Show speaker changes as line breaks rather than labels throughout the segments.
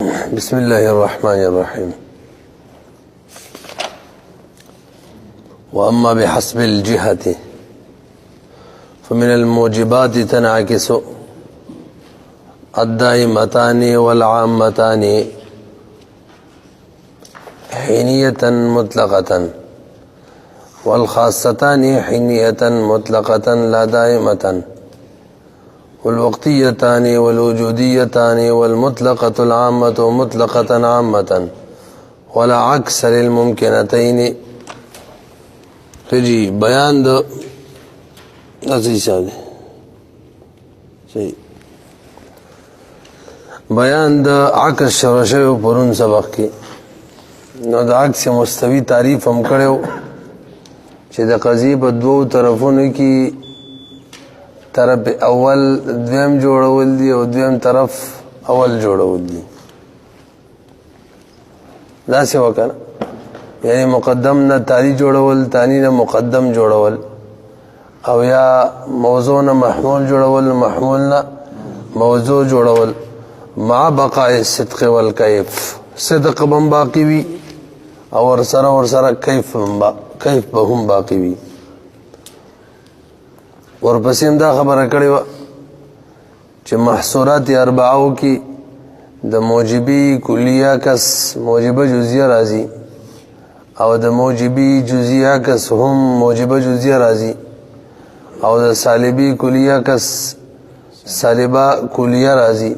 بسم الله الرحمن الرحيم. وأما بحسب الجهة فمن الموجبات تنعكس الدائمتان والعامتان حينية مطلقة والخاصتان حينية مطلقة لا دائمة والوقتيتان والوجوديتان والمطلقة العامة مطلقة عامة ولا عكس للممكنتين. جی بیان دو بیان د عکس شروع شوی پرون سبق کی نو د عکس مستوی تعریف هم کړو چې د قضیې په دوو طرفونو کې طرف اول دویم جوړول دي او دویم طرف اول جوړول دي. داسې وکړه یعنی مقدم نه تالی جوړول، تانی نه مقدم جوړول، او یا موضوع نه محمول جوړول، محمول نه موضوع جوړول مع بقاء الصدق والکیف. صدق بم باقی وي او ورسره کیف به هم باقی وي. ورپسې هم دا خبره کړې وه چې محصورات اربعو کې د موجبي کلیه کس موجبه جزیه راځي او د موجبي جزیه کس هم موجبه جزیه راځي او د سالبي کلیه کس سالبه کلیه راځي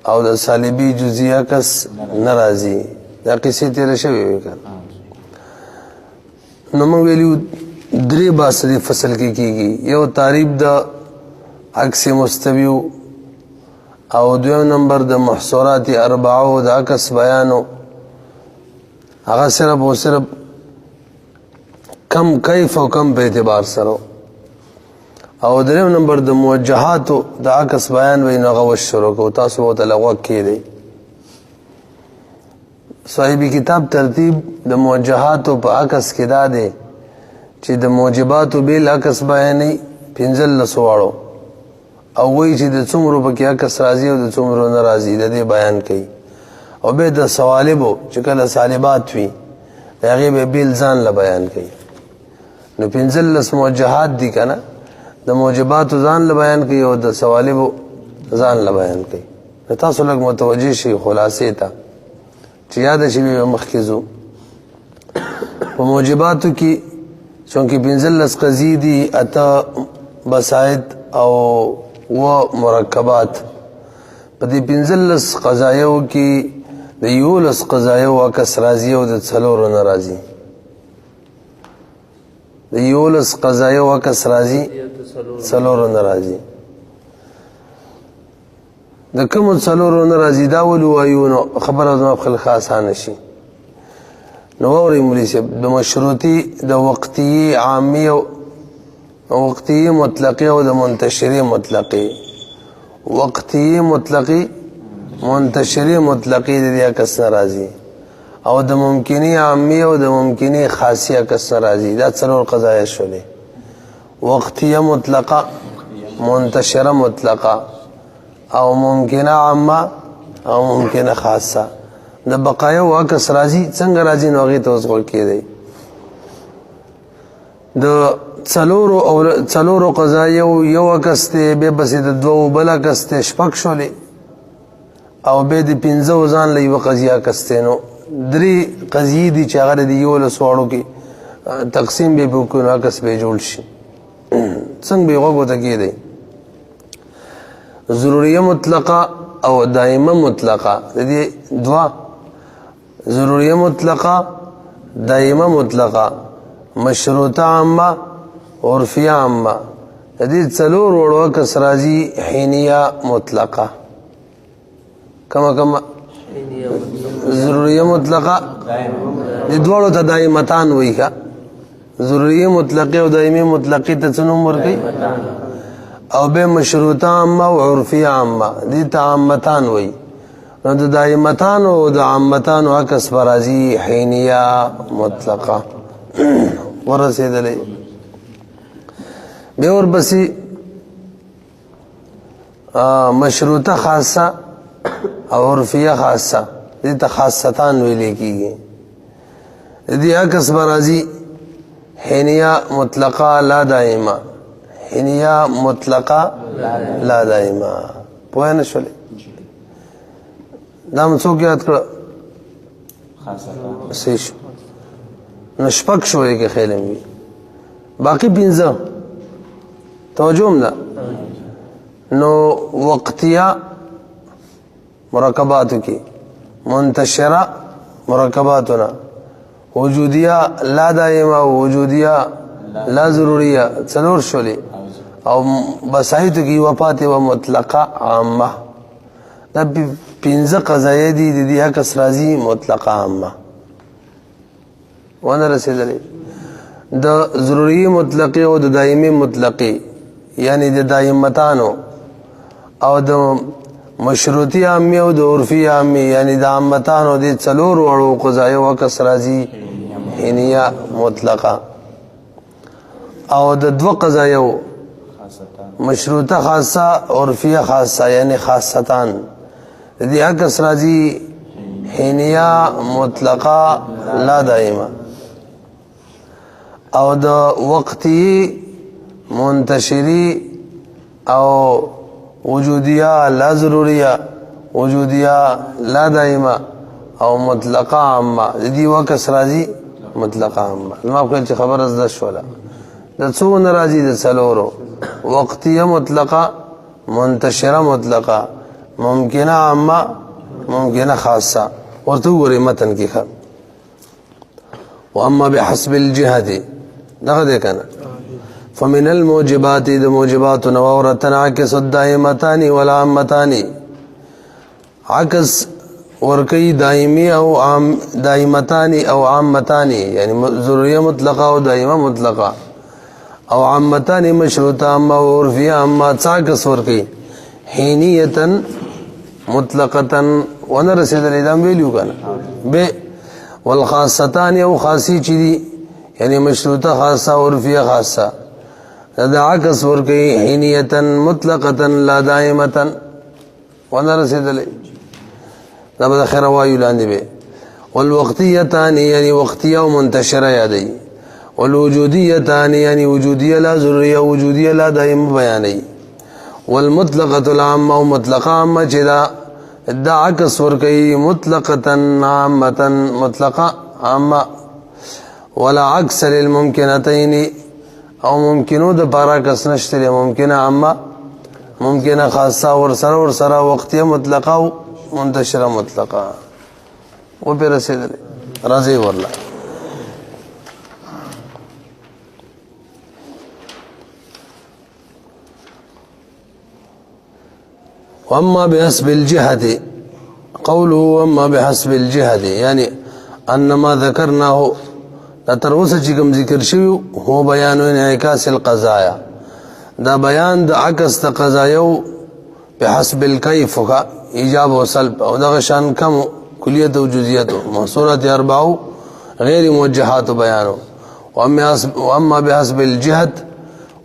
او د سالبي جزیه کس نه راځي. دا قصې تېره شوې وې که نو موږ ویلي درې باسه فصل کې کېږي. یو تعریف د عکس مستویو او دویم نمبر د محصورات اربعو د عکس بیانو، هغه صرف او صرف کم کیف او کم په اعتبار سره، او دریم نمبر د موجهاتو د عکس بیان وی نو هغه شروع کو. تاسو به ورته لغوه کېدئ. صاحب کتاب ترتیب د موجهاتو په عکس کې دا دی چې د موجباتو بیل عکس بیانوي 15 واړو او وایي چې د څومرو پکې عکس راځي او د څومرو نه راځي د دې بیان کوي. او به د سوالبو چې کله سالبات وي د هغې به بیل ځان له بیان کوي. نو 15 موجهات دي که نه، د موجباتو ځان له بیان کوي او د سوالبو ځان له بیان کوي. نو تاسو لږ متوجه شئ خلاصې ته چې یاده شي به مخکې ځو. په موجباتو کې چونکې 15 قضیې دي، 8 بساید او 9 مرکبات. په دې 15 قضایو کې د 11 قضایو عکس راځي او د 4 نه راځي. د 11 قضایو عکس راځي 4 نه راځي. د کومو 4 نه راځي دا ولوایو نو خبره زما خپل آسانه شي. نو واورئ مولوي صاحب د مشروطي د وقتي عامي او وقتي مطلقي او د منتشري مطلقي. وقتي مطلقي منتشري مطلقي د دې عکس نه راځي او د ممکني عامي او د ممکني خاصي عکس نه راځي. دا 4 قضایا شولې: وقتیه مطلقه، منتشره مطلقه او ممکنه عامه او ممکنه خاصه. د بقایو عکس راځي څنګه راځي نو هغې ته اوس غوږ کېدئ. د 4 قضایو یو عکس دی، بیا پسې د 2 بل عکس دی، 6 شولې، او بیا د 15 ځان له یوه قضیه عکس دی. نو 3 قضیې دي چې هغه د 11 واړو کې تقسیم به وکړو نو عکس به جوړ شي. څنګه به غوږ ورته کېدئ؟ ضروریه مطلقه او دائمه مطلقه د دې 2 ضروریه مطلقه، دائمه مطلقه، مشروطه عامه، عرفیه عامه. د دې 4 وړو عکس راځي حینیه مطلقه. کما ضروریه مطلقه د دواړو ته دائمتان وایي ښه. ضروریه مطلقه او دائمي مطلقې ته څه نوم ورکوي؟ او به مشروطه عامه او عرفیه عامه دې ته عامتان وایي. نو د دائمتانو او د عامتانو عکس به راځي حینیه مطلقه. ورسېدلی بیا ورپسې مشروطه خاصه او عرفیه خاصه دې ته خاصتان ویلې کېږي. دې عکس به راځي حینیه مطلقه لا دائمه، حینیه مطلقه لا دائمه. پوه نه شولې؟ دا مو څوک یاد کړه؟ صحیح شو. نو شپږ شوې کې خیال وي، باقي پنځه توجه هم ده. نو وقتیه مرکباتو کې منتشره مرکباتونه، وجودیه لا دائمه، وجودیه لا ضروریه، څلور شولې. او بسایتو کې وفات و مطلقه عامه. دا پنځه قضایې دي د دې عکس راځي مطلقه عامه. ونه رسېدلې د ضروري مطلقې او د دایمي مطلقې، یعنی د دایمتانو او د مشروطی عامي او د عرفي عامي، یعنی د عامتانو د څلور وړو قضایو عکس راځي حینیه مطلقه. او د دوه قضایو مشروطه خاصه، عرفیه خاصه، یعنی خاصتان، د دې عکس راځي حینیه مطلقه لا دائمه. او د وقتی منتشری او وجودیه لا ضروریه، وجودیه لا دائمه او مطلقه عامه، د دې عکس راځي مطلقه عامه. ما خپل چې خبر از ده شوله د څو نه راځي؟ د څلورو: وقتیه مطلقه، منتشره مطلقه، ممکنه عامه، ممکنه خاصه. ورته وګورئ متن کې ښه. واما بحسب الجهه دغه دی که نه؟ فمن الموجبات د موجباتو نه واوره تنعکس الدائمتان والعامتان، عکس ورکی دائمی او عام، دائمتان او عامتان، یعنی ضروریه مطلقه او دائمه مطلقه، او عامتان مشروطه عامه او عرفیه عامه. عکس ورکی حینیتا مطلقتا. ونه رسېدلې دا ویلو که نه؟ به والخاصتان او خاصی چې دي، یعنی مشروطه خاصه عرفیه خاصه، دا عکس ورکی حینیتا مطلقتا لا دائمتا. ونه رسېدلې دا به د خیره وایو لاندې به. والوقتیتان یعنی وقتیه او منتشره یادوي. والوجودیتان یعنی وجودیه لا ضروریه، وجودیه لا دائمه بیانوي. والمطلقه العامه او مطلقه عامه چې دا عکس ورکی مطلقه عامه، مطلقه عامه. ولا عکس للممکنتین او ممکنو د پارا کس نشته، ممکنه عامه، ممکنه خاصه، ورسره وقتیه مطلقه او منتشره مطلقه. و پہ رسیدلې راځي ورله. واما بحسب الجهه، قوله واما بحسب الجهه يعني ان ما ذكرناه، دا تر اوسه چې کوم ذکر شوی هو بیان انعکاس القضايا، دا بیان د عکس د قضایو بحسب الکیف کا ایجاب و سلب، او دغه شان کم کلیت و جزئیات محصورات اربعو غیر موجهات بیانو. واما بحسب الجهت،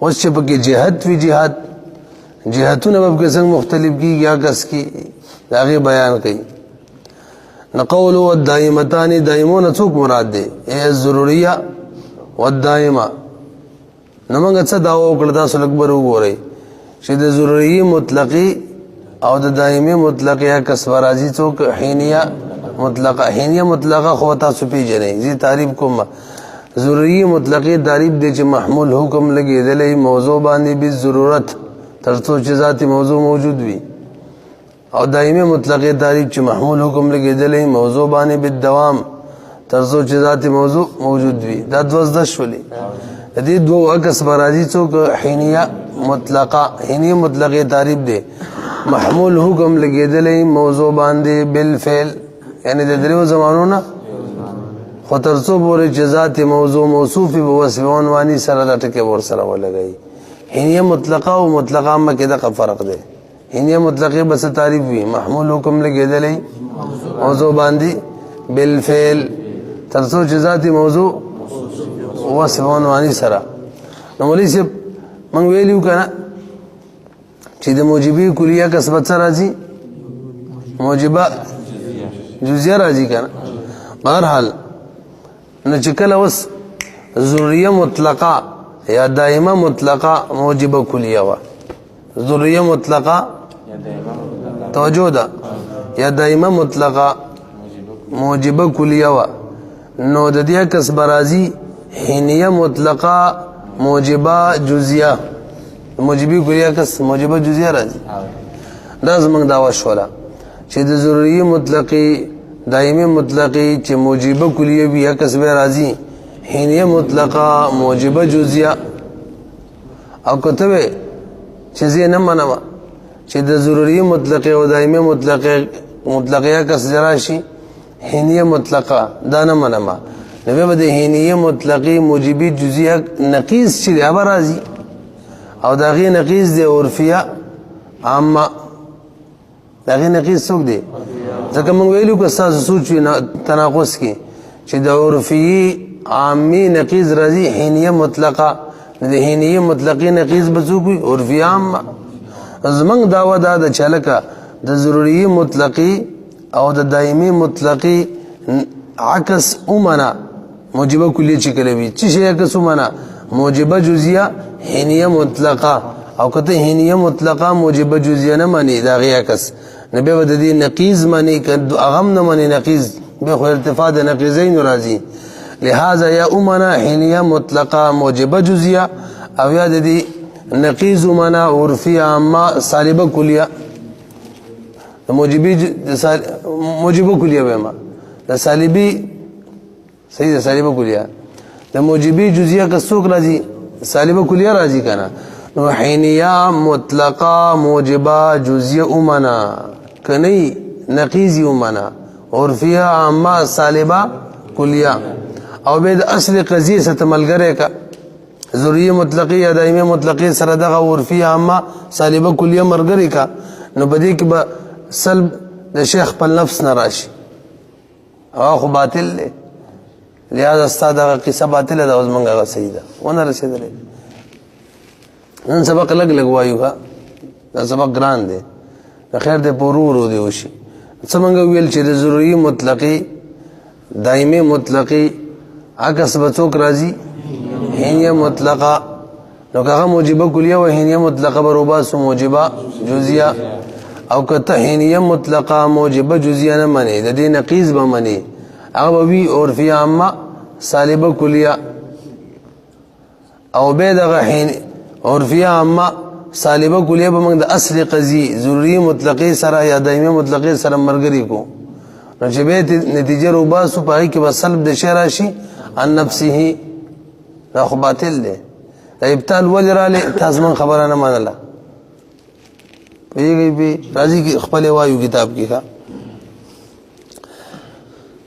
اوس چې پکې جهت وی جهت، جهتونه به څنګه مختلف کیږي عکس کی، داغه بیان کوي. نقول والدائمتان، دائمون څوک مراد دي؟ ای ضروریه والدائمه. نو موږ څه داوا وکړه؟ تاسو اکبر وګورئ چې د ضروری مطلقي او د دائمي مطلقي عکس راځي څوک؟ حینیه مطلقه. حینیه مطلقه خو تاسو پیژنئ، زی تعریف کوم. ضروری مطلقي تعریف دی چې محمول حکم لګیدلې موضوع باندې به ضرورت ترڅو چې ذاتی موضوع موجود وي. او دائمی مطلقی تعریف چې محمول حکم لګیدلې موضوع باندې بالدوام ترڅو چې ذاتی موضوع موجود وي. دا 12 شولې. د دې دوه عکس برازي څوک؟ حینیه مطلقه. حینیه مطلقی تعریف دی محمول حکم لګیدلې موضوع باندې بالفعل، یعنی د دریو زمانو نه خو ترڅو پورې چې ذاتی موضوع موصوف به وصف عنواني سره د ټکي ور سره ولګي. حینیه مطلقه او مطلقه عامه کې دا فرق دی. حینیه مطلقه بس تعریف وی محمول حکم لګیدلې موضوع باندې بالفعل ترڅو چې ذاتی موضوع وصف عنواني سره. نو مولوی صاحب موږ ویلو کنه چې د موجبی کلیه کسبت سره راځي موجبه جزیه راځي کنه. بهرحال نو چې کله اوس ضروریه مطلقه یا دائمه مطلقه موجبه کلیه وا، ضروریه مطلقه توجه ده یا دائمه مطلقه موجبه کلیه وا، نو د دې کس برازي حینیه مطلقه موجبه جزیه، موجبه کلیه کس موجبه جزیه راځي. دا زمونږ دعوه شوله چې د ضروری مطلقي دائمه مطلقي چې موجبه کلیه وي کس به راځي حینیه مطلقه موجبه جزیه. او کتبه چې زه نه منم چې د ضروری مطلقه او دائمه مطلقه کس راشي حینیه مطلقه، دا نه منم. نو به د حینیه مطلقه موجبه جزیه نقیض چې به راځي او دا غي نقیض دی عرفیه عامه. دا غي نقیض څوک دی؟ ځکه موږ ویلو که تاسو سوچ تناقض کې چې د عرفي عامي نقیض راځي حینیه مطلقه، د حینیه مطلقه نقیض به څوک وي؟ عرفي عامه. زمونږ دعوه دا د چلکه د ضروري مطلقي او د دایمي مطلقي عکس اومنه موجبه کلیه چې کله وي چې شی عکس اومنه موجبه جزیه حینیه مطلقه، او کته حینیه مطلقه موجبه جزیه نه معنی دا غي عکس نبی ود دې نقیض معنی کد اغم نه معنی نقیض به خو ارتفاع د نقیضین راځي. لہذا یا اومنه حینیه مطلقه موجبه جزیه او یا د دې نقیض اومنه عرفی عامه سالبه کلیه موجبه کلیه به ما د سالبی صحیح د سالبه کلیه د موجبه جزیه که څوک راځي سالبه کلیه راځي کنه. نو حینیه مطلقه موجبه جزیه اومنه کنی نقیزی اومنه عرفیه عامه سالبه کلیه او به د اصل قضیه ست ملګری کا ضروری مطلقی یا دائمی مطلقی سره دغه عرفیه عامه سالبه کلیه مرګری کا. نو بدی کې به سلب د شیخ په نفس نه راشي او خو باطل دی. لہذا استاد هغه قصه باطله ده او زمونږ هغه صحیح ده ونه رسېدلې. نن سبق لګ وایو ها دا سبق ګران دی خیر دې پورورو دی وشي. څنګه ویل چې د ضروری مطلقي دایمي مطلقي عکس به څوک راځي حینیه مطلقه، نو هغه موجبه کلیه او حینیه مطلقه بروباس موجبه جزیه، او کته حینیه مطلقه موجبه جزیه نه منی د دې نقیض به منی هغه وی عرفیه عامه سالبه کلیه او به دغه حین عرفیه عامه سالبه کلیه به موږ د اصل قضیه ضروری مطلقه سره یا دایمه مطلقه سره مرګري کو. نو چې به نتیجه روباسو پای کې به سلب د شی راشي ان نفسه دا خو باطل دی. دا ابطال ولې رالی تاسو من خبره نه منله پیږي به راځي کې خپل وایو کتاب کې ښه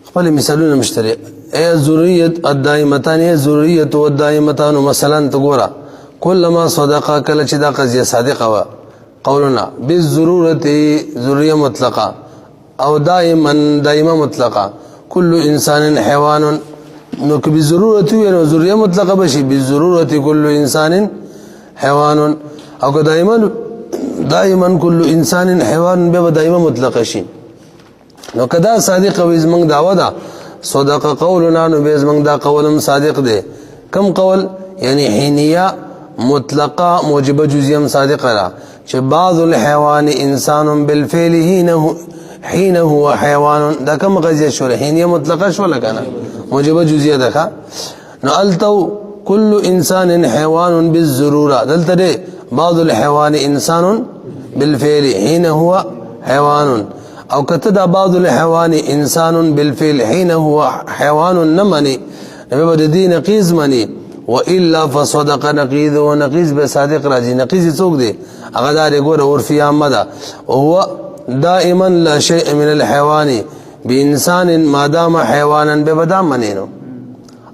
خپل مثالونه مشترک ای ضروریت الدائمتان ای ضروریت والدائمتان مثلا تګورا کلما صدقه کله چې دا قضیه صادقه وا قولنا بالضرورت ضروریه مطلقه او دائمه مطلقه كل انسان حیوان. نو که بالضرورت وي نو ضروریه مطلقه بشي بالضرورت كل انسان حیوان، او که دائما كل انسان حیوان به دائمه مطلقه شي. نو کدا صادق او زمنګ داوا دا صدق قولنا نو به زمنګ دا قولم صادق دی. کم قول یعنی حینیه مطلقه موجبه جزیم صادق را چې بعض الحيوان انسان بالفعل حين هو حيوان دا کم قضیه شو حینیه مطلقه شو لکنه موجبه جزیه ده. نو التو كل انسان حيوان بالضروره دلته بعض الحيوان انسان بالفعل حين هو حيوان، او کته بعض الحيوان انسان بالفعل حين هو حيوان نمني نبي بدي نقيض مني والا فصدق نقيض ونقيض بصادق راځي. نقيض څوک دی؟ هغه دا ګوره عرفي عامه ده وهو دائما لا شيء من الحيوان بانسان ما دام حيوانا ببدا منینو.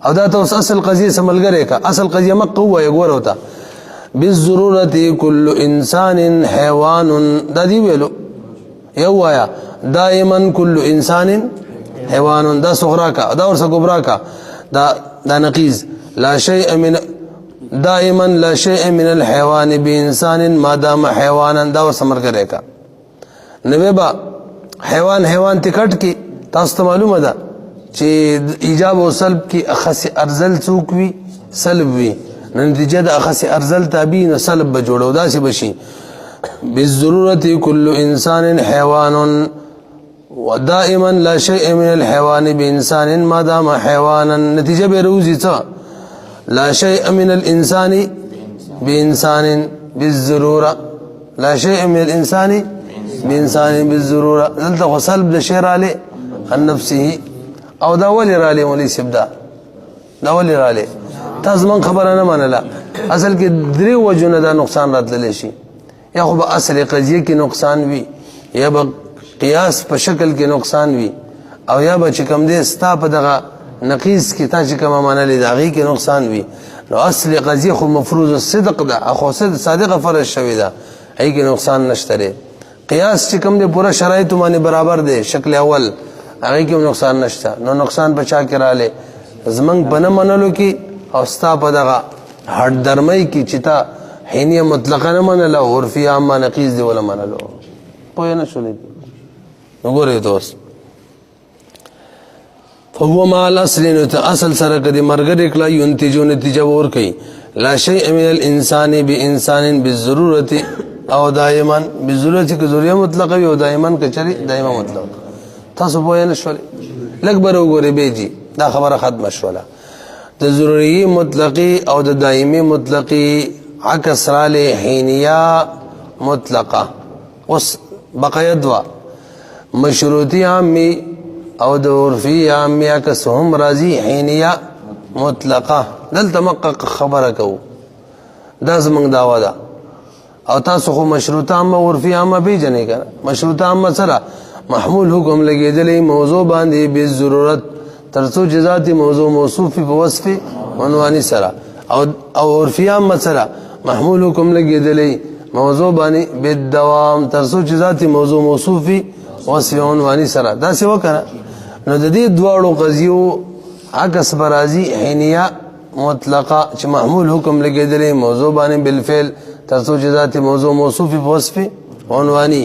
او دا ته اصل قضیه سملګری کا اصل قضیه مقوه ګوره وتا بالضروره كل انسان حيوان دا دی ویلو یو آیا دائما كل انسان حيوان دا صغرا کا دا ورسه کبرا کا دا نقیض لا شيء من دائما لا شيء من الحيوان بانسان ما دام حيوانا دا ورسه مرګری کا. نبی با حیوان تکټ کې تاسو ته معلومه ده چې ایجاب او سلب کې اخص ارزل څوک وي سلب وي نتیجه د اخص ارزل تابع نه سلب به جوړو داسې بشي بالضرورت كل انسان حيوان ودائما لا شيء من الحيوان بانسان ما دام حيوانا نتیجه به روزي څه لا شيء من الانسان بانسان بالضروره لا شيء من الانسان بانسان بالضروره دلته سلب د شعر عليه عن نفسه او دا ولي رالی ولي سبدا دا ولي رالی تاسو من خبره نه منله اصل کې درې وجونه دا نقصان راتللی شي یا خو به اصل قضیه کې نقصان وي یا به قیاس په شکل کې نقصان وي او یا به چې کوم دی ستا په دغه نقیص کې تا چې کومه منلې د هغې کې نقصان وي نو اصل قضیه خو مفروض الصدق ده خو صادقه فرض شوې ده هغې کې نقصان نشته دی قیاس چې کوم دی پوره شرایطو باندې برابر دی شکل اول هغې کې نقصان نشته نو نقصان په چا کې رالی زمونږ په نه منلو کې او ستا په دغه هډ درمۍ کې چې تا حینیه مطلقه نه منله عرفي عامه نقیص دی ولا منلو پوه نه شولې نو ګورئ دوست فهو مع الاصل نو ته اصل سره کدي مرګ کړه ينتجو نتیجه ور کوي لا شيء من الانسان بانسان بالضروره او دائما بالضروره کې ضروري مطلق وي او دائما کچري دائما مطلق تاسو پوه نه شولې لږ به وګورئ بیجی دا خبره ختمه شوله د ضروري مطلقي او د دائمي مطلقي عکس رالی حینیه مطلقه اوس بقیه دوا مشروطی عامی او د عرفی عامی عکس هم راځي حینیه مطلقه دلته مقق خبره کوو دا زمونږ دعوه ده او تاسو خو مشروطه عامه عرفي عامه پیژنئ که مشروطه عامه سره محمول حکم لګېدلی موضوع باندې بالضرورت تر څو چې ذاتي موضوع موصوف په وصف عنواني سره او عرفي عامه سره محمول حکم لګېدلی موضوع باندې بالدوام تر څو چې ذاتي موضوع موصوف وصف عنواني سره داسې وکړه نو د دې دواړو قضیو عکس به راځي حینیه مطلقه چې محمول حکم لګېدلی موضوع باندې بالفعل تر څو چې ذاتي موضوع موصوف په وصف عنواني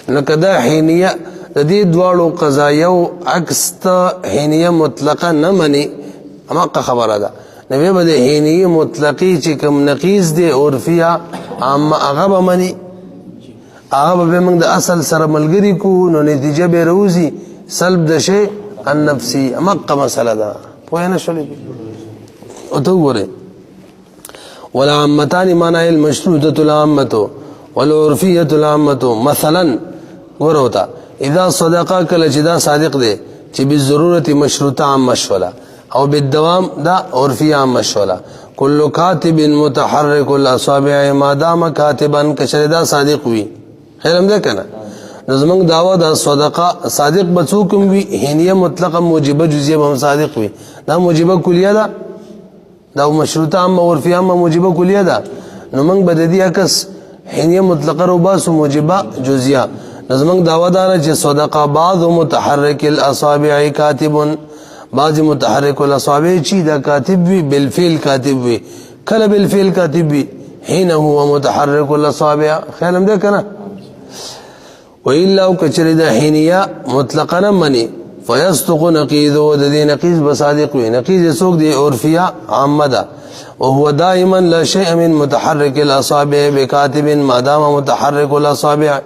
نو که دا حینیه د دې دواړو قضایو عکس ته حینیه مطلقه نه مني هماقه خبره ده نو بیا به د حینیه مطلقي چې کوم نقیص دی عرفیه عامه هغه به مني هغه به موږ د اصل سره ملګري کو نو نتیجه به روزي سلب د شی النفسي هماقه مسله ده پوه نه شولې او ته وګورئ والعامتان معنی المشروطة العامة والعرفية العامة مثلا ګوروتا اذا صدقا کله چې دا صادق دی چې بالضرورت مشروطه عامه شوله او بالدوام دا عرفي عامه شوله كل كاتب متحرك الاصابع ما دام كاتبا کشر دا صادق وي خیر هم ده کنه زمونږ دعوه دا صدقه صادق بڅوکم وي حینیه مطلقه موجبه جزئیه هم صادق وي دا موجبه کلیه ده دا مشروطه عامه عرفي عامه موجبه کلیه ده نو موږ به د دې عکس حینیه مطلقه رو باسو موجبه جزئیه نظمنگ دعوی دارا چه صدقہ بعض متحرک الاصابع کاتب بعض متحرک الاصابع چی دا کاتب بھی بالفعل کاتب بھی کل بالفعل کاتب بھی حین هو متحرک الاصابع خیالم دے کنا وإلا کچری دا حینیہ مطلقا نمانی فیصدق نقیدو دا دی نقیز بصادق وی نقیز سوک دی عرفیہ عامہ دا وهو دائما لا شيء من متحرك الاصابع بكاتب ما دام متحرك الاصابع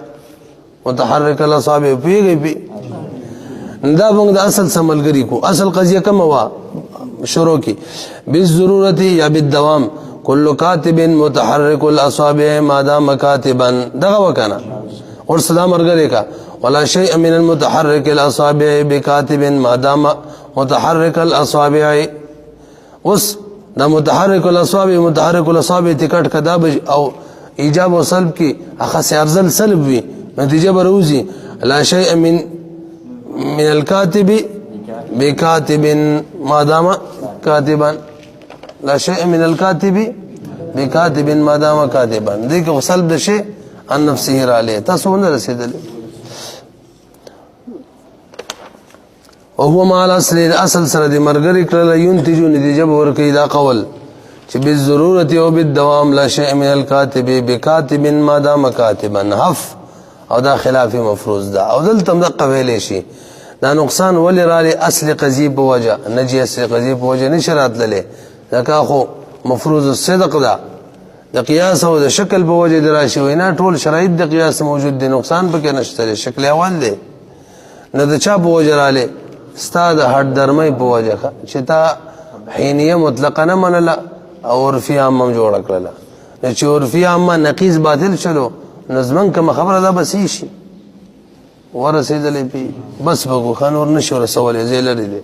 متحرك الاصابع پیږي پی دا موږ د اصل سملګری کو اصل قضیه کوم وا شروع کی بالضرورت یا بالدوام كل كاتب متحرك الاصابع ما دام كاتبا دغه وکنه اور سلام ورګری کا ولا شيء من المتحرك الاصابع بكاتب ما دام متحرك الاصابع اوس دا متحرك الاصابع تکټ کدا او ایجاب او سلب کی اخص ارزل سلب وی نتیجه بروزی لا شيء من الكاتب بكاتب ما دام كاتبا لا شيء من الكاتب بكاتب ما دام كاتبا دیکھ سلب د شی ان نفسه را له تاسو نه رسیدل وهو مع الاصل سره د مرګري کړل ينتجو نتیجه ورکې دا قول چې بالضرورت او بالدوام لا شيء من الكاتب بكاتب ما دام كاتبا حف او دا خلاف مفروض ده. او دلته هم دقه ویلی شي دا نقصان ولې رالی اصل قضیې په وجه نجي اصل قضیې په وجه نشي راتللی ځکه خو مفروض الصدق ده د قیاس او د شکل په وجه د راشي وینا ټول شرایط د قیاس موجود دي نقصان پکې نشته شکل اول دی نه د چا په وجه رالی ستا د هټ درمۍ په وجه چې تا حینیه مطلقه نه منله او عرفي عامه هم جوړه کړله نو چې عرفي عامه نقیض باطل شلو نو زمونږ کومه خبره ده بس یې شي ورسېدلی پې بس به ګو ښه نور نه شي ورسولی ځای لرې دی